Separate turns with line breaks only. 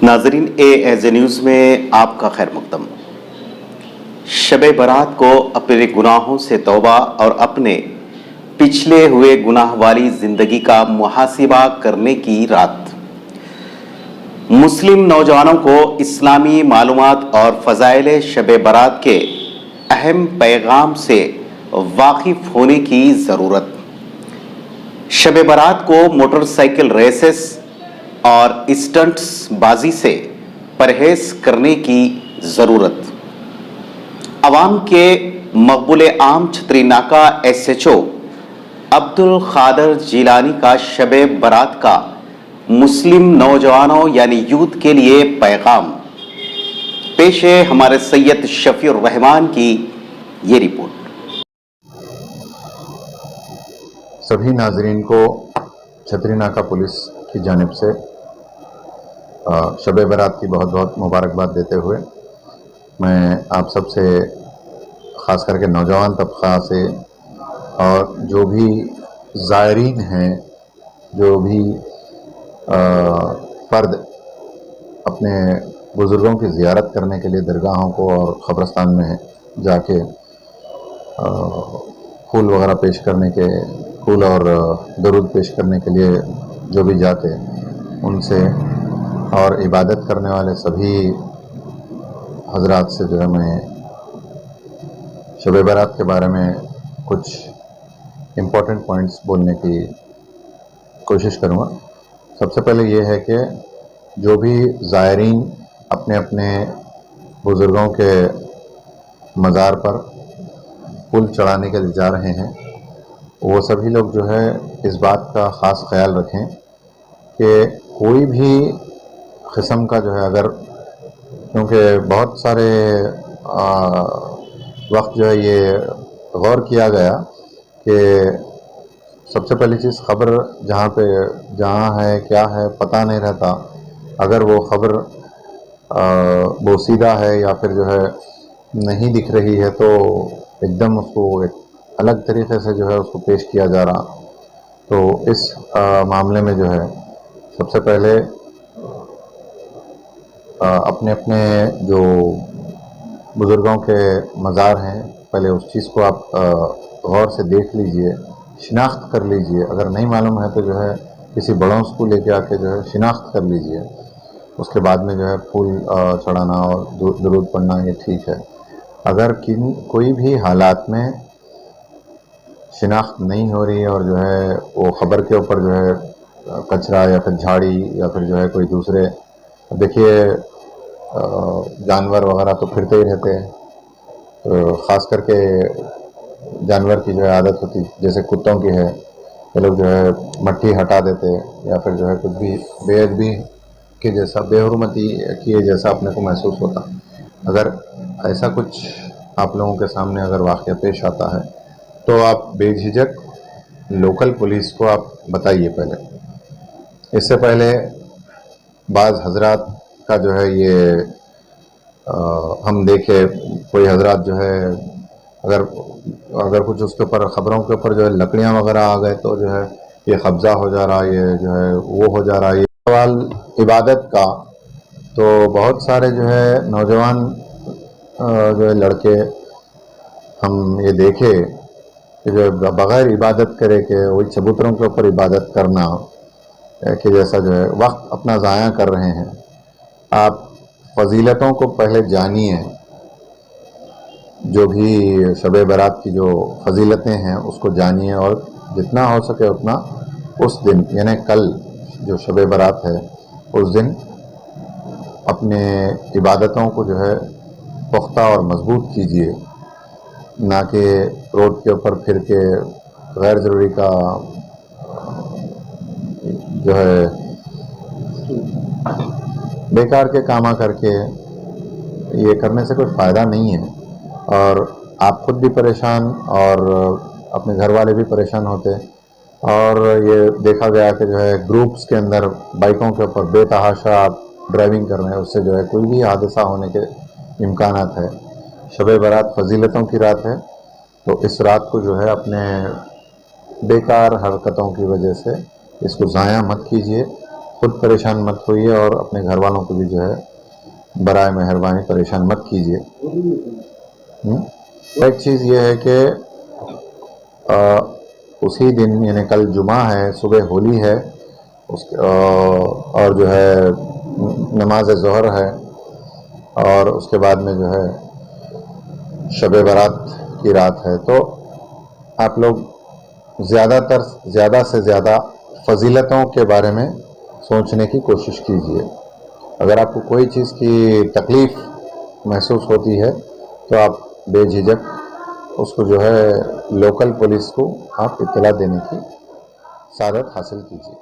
नाजरीन ए न्यूज़ में आपका खैर मकदम। शब बारात को अपने गुनाहों से तौबा और अपने पिछले हुए गुनाह वाली जिंदगी का मुहासिबा करने की रात। मुस्लिम नौजवानों को इस्लामी मालूमात और फ़ज़ाइल शब बारात के अहम पैगाम से वाकिफ़ होने की ज़रूरत। शब बारात को मोटरसाइकिल रेसेस और स्टंट्स बाजी से परहेज करने की ज़रूरत। अवाम के मकबूल आम छतरी नाका SHO अब्दुल खादर जिलानी का शब बारात का मुस्लिम नौजवानों यानी यूथ के लिए पैगाम। पेश है हमारे सैयद शफीउर रहमान की ये रिपोर्ट।
सभी नाजरीन को छतरी नाका पुलिस की जानिब से शब बारात की बहुत बहुत मुबारकबाद देते हुए मैं आप सब से ख़ास करके नौजवान तबक़ा से और जो भी ज़ायरीन हैं, जो भी फ़र्द अपने बुज़ुर्गों की ज़ियारत करने के लिए दरगाहों को और क़ब्रस्तान में जाके फूल वगैरह पेश करने के फूल और दरूद पेश करने के लिए जो भी जाते उनसे और इबादत करने वाले सभी हजरात से जो है मैं शब बारात के बारे में कुछ इम्पोर्टेंट पॉइंट्स बोलने की कोशिश करूँगा। सबसे पहले ये है कि जो भी ज़ायरीन अपने अपने बुज़ुर्गों के मज़ार पर फूल चढ़ाने के लिए जा रहे हैं, वो सभी लोग जो है इस बात का ख़ास ख्याल रखें कि कोई भी किस्म का जो है अगर, क्योंकि बहुत सारे वक्त जो है ये गौर किया गया कि सबसे पहली चीज़ ख़बर जहाँ है क्या है पता नहीं रहता। अगर वो ख़बर बोसीदा है या फिर जो है नहीं दिख रही है तो एकदम उसको एक अलग तरीक़े से जो है उसको पेश किया जा रहा। तो इस मामले में जो है सबसे पहले अपने अपने जो बुज़ुर्गों के मज़ार हैं पहले उस चीज़ को आप गौर से देख लीजिए, शिनाख्त कर लीजिए। अगर नहीं मालूम है तो जो है किसी बड़ों को लेके आके जो है शिनाख्त कर लीजिए। उसके बाद में जो है फूल चढ़ाना और दुरूद पढ़ना ये ठीक है। अगर कोई भी हालात में शिनाख्त नहीं हो रही है और जो है वो ख़बर के ऊपर जो है कचरा या फिर झाड़ी या फिर जो है कोई दूसरे, देखिए जानवर वगैरह तो फिरते ही रहते हैं, तो ख़ास करके जानवर की जो है आदत होती जैसे कुत्तों की है, ये लोग जो है मट्टी हटा देते या फिर जो है कुछ भी बेअदबी के जैसा बेहुरमती किए जैसा अपने को महसूस होता। अगर ऐसा कुछ आप लोगों के सामने अगर वाक़या पेश आता है तो आप बेझिझक लोकल पुलिस को आप बताइए। पहले इससे पहले बाज़ हजरात का जो है ये हम देखे कोई हजरात जो है अगर कुछ उसके ऊपर ख़बरों के ऊपर जो है लकड़ियाँ वगैरह आ गए तो जो है ये कब्ज़ा हो जा रहा है, ये जो है वो हो जा रहा है। ये सवाल इबादत का तो बहुत सारे जो है नौजवान जो है लड़के हम ये देखे कि जो बग़ैर इबादत करे के वही चबूतरों के ऊपर इबादत करना कि जैसा जो है वक्त अपना ज़ाया कर रहे हैं। आप फ़जीलतों को पहले जानिए, जो भी शब बारात की जो फ़जीलतें हैं उसको जानिए और जितना हो सके उतना उस दिन यानी कल जो शब बारात है उस दिन अपने इबादतों को जो है पुख्ता और मज़बूत कीजिए, ना कि रोड के ऊपर फिर के गैर ज़रूरी का जो है बेकार के कामा करके ये करने से कोई फ़ायदा नहीं है और आप ख़ुद भी परेशान और अपने घर वाले भी परेशान होते। और ये देखा गया कि जो है ग्रुप्स के अंदर बाइकों के ऊपर बेतहाशा आप ड्राइविंग कर रहे हैं, उससे जो है कोई भी हादसा होने के इम्कानात है। शब बारात फ़जीलतों की रात है, तो इस रात को जो है अपने बेकार हरकतों की वजह से इसको ज़ाया मत कीजिए। خود پریشان مت ہوئیے اور اپنے گھر والوں کو بھی جو ہے برائے مہربانی پریشان مت کیجیے۔ ایک چیز یہ ہے کہ اسی دن یعنی کل جمعہ ہے، صبح ہولی ہے، اور جو ہے نماز ظہر ہے، اور اس کے بعد میں جو ہے شب برات کی رات ہے۔ تو آپ لوگ زیادہ سے زیادہ فضیلتوں کے بارے میں سوچنے کی کوشش کیجیے۔ اگر آپ کو کوئی چیز کی تکلیف محسوس ہوتی ہے تو آپ بے جھجک اس کو جو ہے لوکل پولیس کو آپ اطلاع دینے کی سعادت حاصل کیجیے۔